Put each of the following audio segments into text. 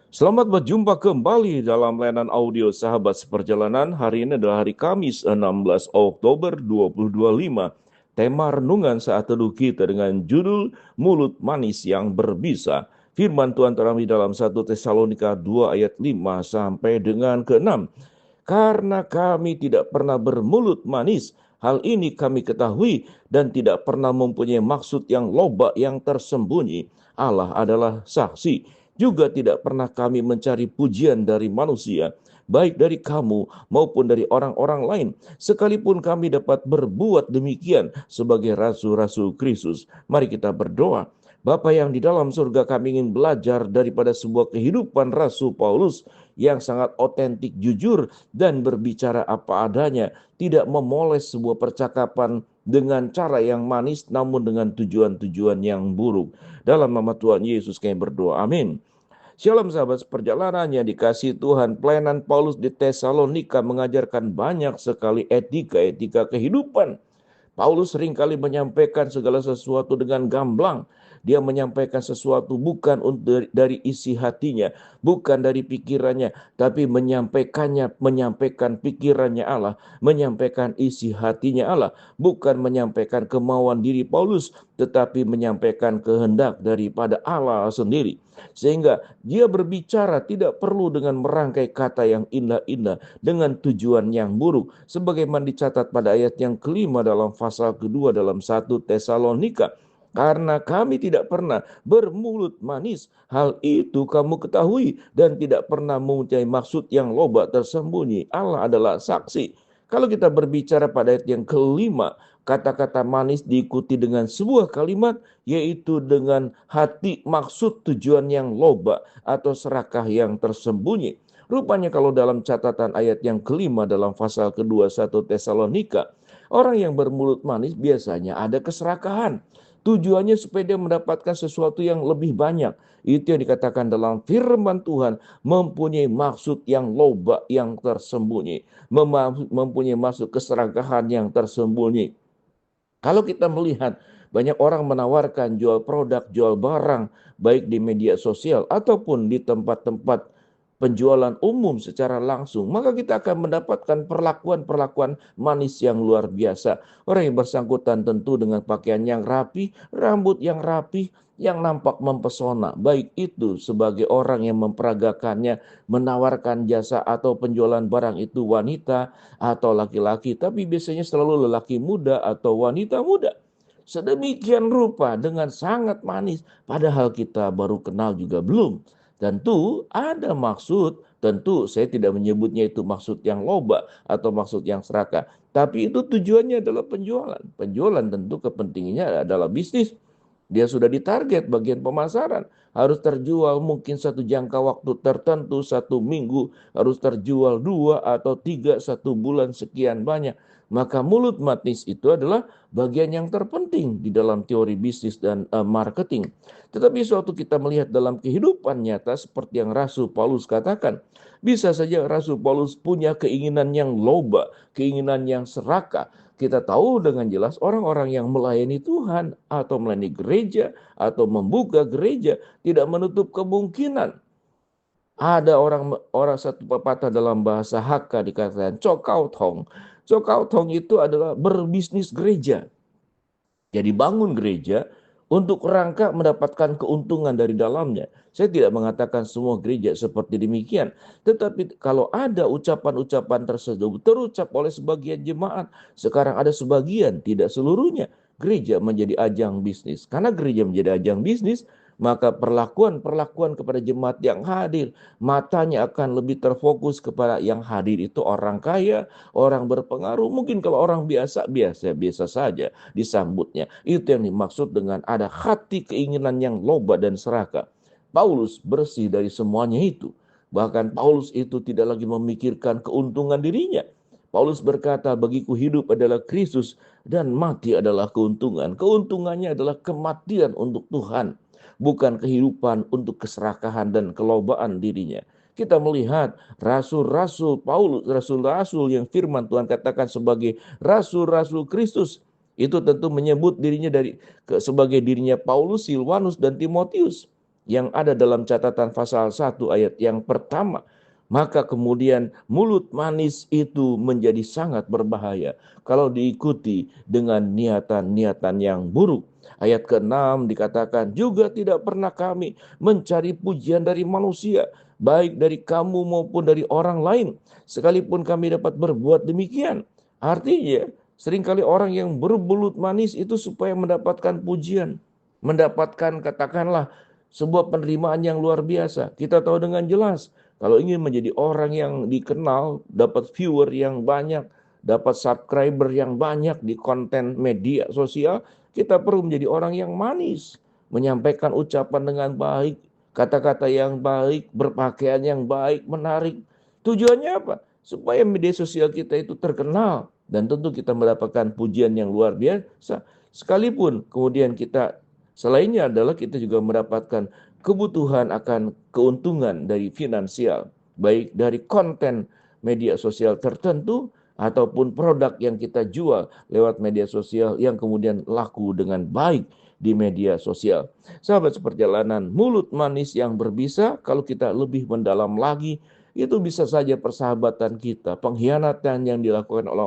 Selamat berjumpa kembali dalam layanan audio Sahabat Seperjalanan. Hari ini adalah hari Kamis 16 Oktober 2025. Tema renungan saat teduh kita dengan judul Mulut Manis yang Berbisa. Firman Tuhan terambil dalam 1 Tesalonika 2 ayat 5 sampai dengan ke-6. Karena kami tidak pernah bermulut manis, hal ini kami ketahui dan tidak pernah mempunyai maksud yang loba yang tersembunyi. Allah adalah saksi. Juga tidak pernah kami mencari pujian dari manusia, baik dari kamu maupun dari orang-orang lain. Sekalipun kami dapat berbuat demikian sebagai rasul-rasul Kristus. Mari kita berdoa. Bapa yang di dalam surga, kami ingin belajar daripada sebuah kehidupan Rasul Paulus yang sangat otentik, jujur, dan berbicara apa adanya. Tidak memoles sebuah percakapan dengan cara yang manis, namun dengan tujuan-tujuan yang buruk. Dalam nama Tuhan Yesus kami berdoa. Amin. Shalom sahabat seperjalanan yang dikasihi Tuhan. Pelayanan Paulus di Tesalonika mengajarkan banyak sekali etika-etika kehidupan. Paulus seringkali menyampaikan segala sesuatu dengan gamblang. Dia menyampaikan sesuatu bukan dari isi hatinya, bukan dari pikirannya, tapi menyampaikan pikirannya Allah, menyampaikan isi hatinya Allah, bukan menyampaikan kemauan diri Paulus, tetapi menyampaikan kehendak daripada Allah sendiri. Sehingga dia berbicara tidak perlu dengan merangkai kata yang indah-indah dengan tujuan yang buruk. Sebagaimana dicatat pada ayat yang kelima dalam pasal kedua dalam 1 Tesalonika. Karena kami tidak pernah bermulut manis, hal itu kamu ketahui dan tidak pernah mempunyai maksud yang loba tersembunyi. Allah adalah saksi. Kalau kita berbicara pada ayat yang kelima, kata-kata manis diikuti dengan sebuah kalimat, yaitu dengan hati, maksud, tujuan yang loba atau serakah yang tersembunyi. Rupanya kalau dalam catatan ayat yang kelima dalam pasal kedua 1 Tesalonika, orang yang bermulut manis biasanya ada keserakahan. Tujuannya supaya dia mendapatkan sesuatu yang lebih banyak. Itu yang dikatakan dalam firman Tuhan, mempunyai maksud yang loba yang tersembunyi, mempunyai maksud keserakahan yang tersembunyi. Kalau kita melihat banyak orang menawarkan jual produk, jual barang, baik di media sosial ataupun di tempat-tempat penjualan umum secara langsung, maka kita akan mendapatkan perlakuan-perlakuan manis yang luar biasa. Orang yang bersangkutan tentu dengan pakaian yang rapi, rambut yang rapi, yang nampak mempesona, baik itu sebagai orang yang memperagakannya, menawarkan jasa atau penjualan barang itu wanita atau laki-laki, tapi biasanya selalu lelaki muda atau wanita muda. Sedemikian rupa dengan sangat manis, padahal kita baru kenal juga belum. Tentu ada maksud, tentu saya tidak menyebutnya itu maksud yang loba atau maksud yang serakah. Tapi itu tujuannya adalah penjualan. Penjualan tentu kepentingannya adalah bisnis. Dia sudah ditarget bagian pemasaran. Harus terjual mungkin satu jangka waktu tertentu, 1 minggu. Harus terjual 2 atau 3, 1 bulan sekian banyak. Maka mulut manis itu adalah bagian yang terpenting di dalam teori bisnis dan marketing. Tetapi suatu kita melihat dalam kehidupan nyata seperti yang Rasul Paulus katakan. Bisa saja Rasul Paulus punya keinginan yang loba, keinginan yang serakah. Kita tahu dengan jelas orang-orang yang melayani Tuhan atau melayani gereja atau membuka gereja tidak menutup kemungkinan. Ada orang satu pepatah dalam bahasa Hakka dikatakan cokau tong. Cokau tong itu adalah berbisnis gereja. Jadi bangun gereja untuk rangka mendapatkan keuntungan dari dalamnya. Saya tidak mengatakan semua gereja seperti demikian. Tetapi kalau ada ucapan-ucapan tersebut terucap oleh sebagian jemaat. Sekarang ada sebagian, tidak seluruhnya. Gereja menjadi ajang bisnis. Karena gereja menjadi ajang bisnis, maka perlakuan kepada jemaat yang hadir, matanya akan lebih terfokus kepada yang hadir itu orang kaya, orang berpengaruh. Mungkin kalau orang biasa saja disambutnya. Itu yang dimaksud dengan ada hati keinginan yang loba dan serakah. Paulus bersih dari semuanya itu. Bahkan Paulus itu tidak lagi memikirkan keuntungan dirinya. Paulus berkata, bagiku hidup adalah Kristus dan mati adalah keuntungan. Keuntungannya adalah kematian untuk Tuhan, bukan kehidupan untuk keserakahan dan kelobaan dirinya. Kita melihat rasul-rasul Paulus, rasul-rasul yang firman Tuhan katakan sebagai rasul-rasul Kristus, itu tentu menyebut dirinya sebagai dirinya Paulus, Silvanus, dan Timotius. yang ada dalam catatan pasal 1 ayat yang pertama, maka kemudian mulut manis itu menjadi sangat berbahaya kalau diikuti dengan niatan-niatan yang buruk. Ayat ke-6 dikatakan, juga tidak pernah kami mencari pujian dari manusia, baik dari kamu maupun dari orang lain, sekalipun kami dapat berbuat demikian. Artinya, seringkali orang yang bermulut manis itu supaya mendapatkan pujian, mendapatkan katakanlah sebuah penerimaan yang luar biasa. Kita tahu dengan jelas, kalau ingin menjadi orang yang dikenal, dapat viewer yang banyak, dapat subscriber yang banyak di konten media sosial, kita perlu menjadi orang yang manis, menyampaikan ucapan dengan baik, kata-kata yang baik, berpakaian yang baik, menarik. Tujuannya apa? Supaya media sosial kita itu terkenal, dan tentu kita mendapatkan pujian yang luar biasa. Sekalipun kemudian kita, selainnya adalah kita juga mendapatkan kebutuhan akan keuntungan dari finansial, baik dari konten media sosial tertentu ataupun produk yang kita jual lewat media sosial yang kemudian laku dengan baik di media sosial. Sahabat seperjalanan, mulut manis yang berbisa, kalau kita lebih mendalam lagi, itu bisa saja persahabatan kita, pengkhianatan yang dilakukan oleh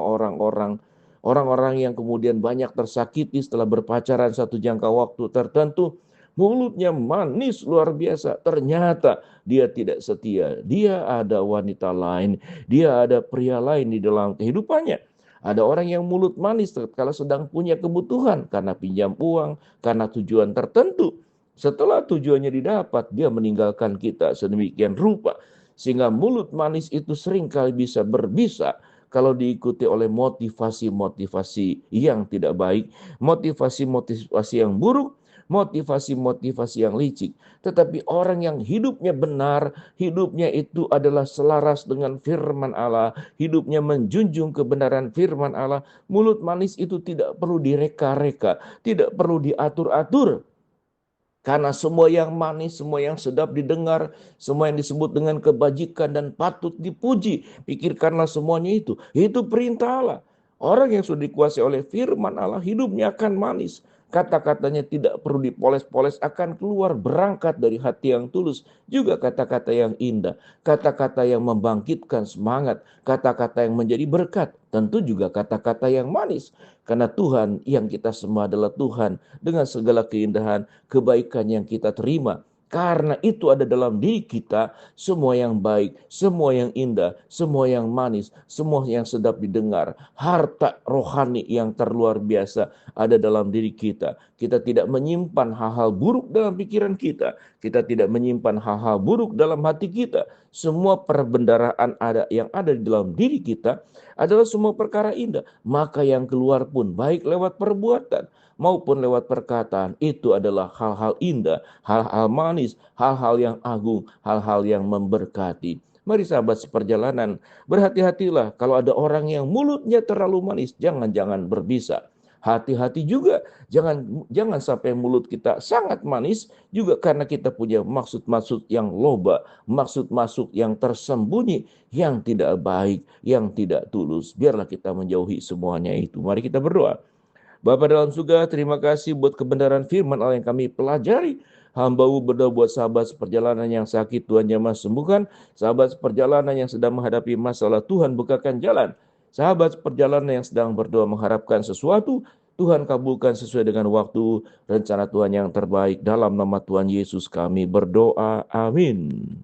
orang-orang yang kemudian banyak tersakiti setelah berpacaran satu jangka waktu tertentu. Mulutnya manis luar biasa, ternyata dia tidak setia, dia ada wanita lain, dia ada pria lain di dalam kehidupannya. Ada orang yang mulut manis kalau sedang punya kebutuhan karena pinjam uang, karena tujuan tertentu. Setelah tujuannya didapat, dia meninggalkan kita sedemikian rupa. Sehingga mulut manis itu seringkali bisa berbisa kalau diikuti oleh motivasi-motivasi yang tidak baik, motivasi-motivasi yang buruk, motivasi-motivasi yang licik. Tetapi orang yang hidupnya benar, hidupnya itu adalah selaras dengan firman Allah, hidupnya menjunjung kebenaran firman Allah, mulut manis itu tidak perlu direka-reka, tidak perlu diatur-atur. Karena semua yang manis, semua yang sedap didengar, semua yang disebut dengan kebajikan dan patut dipuji, pikirkanlah semuanya itu. Itu perintah Allah. Orang yang sudah dikuasai oleh firman Allah, hidupnya akan manis. Kata-katanya tidak perlu dipoles-poles, akan keluar berangkat dari hati yang tulus. Juga kata-kata yang indah, kata-kata yang membangkitkan semangat, kata-kata yang menjadi berkat. Tentu juga kata-kata yang manis. Karena Tuhan yang kita semua adalah Tuhan dengan segala keindahan, kebaikan yang kita terima. Karena itu ada dalam diri kita semua yang baik, semua yang indah, semua yang manis, semua yang sedap didengar. Harta rohani yang terluar biasa ada dalam diri kita. Kita tidak menyimpan hal-hal buruk dalam pikiran kita. Kita tidak menyimpan hal-hal buruk dalam hati kita. Semua perbendaharaan yang ada di dalam diri kita adalah semua perkara indah. Maka yang keluar pun baik lewat perbuatan maupun lewat perkataan, itu adalah hal-hal indah, hal-hal manis, hal-hal yang agung, hal-hal yang memberkati. Mari sahabat seperjalanan, berhati-hatilah kalau ada orang yang mulutnya terlalu manis, jangan berbisa. Hati-hati juga, jangan sampai mulut kita sangat manis, juga karena kita punya maksud-maksud yang loba, maksud-maksud yang tersembunyi, yang tidak baik, yang tidak tulus. Biarlah kita menjauhi semuanya itu. Mari kita berdoa. Bapa dalam surga, terima kasih buat kebenaran firman Allah yang kami pelajari. Hamba-Mu berdoa buat sahabat seperjalanan yang sakit, Tuhan jamah sembuhkan. Sahabat seperjalanan yang sedang menghadapi masalah, Tuhan bukakan jalan. Sahabat seperjalanan yang sedang berdoa mengharapkan sesuatu, Tuhan kabulkan sesuai dengan waktu rencana Tuhan yang terbaik. Dalam nama Tuhan Yesus kami berdoa. Amin.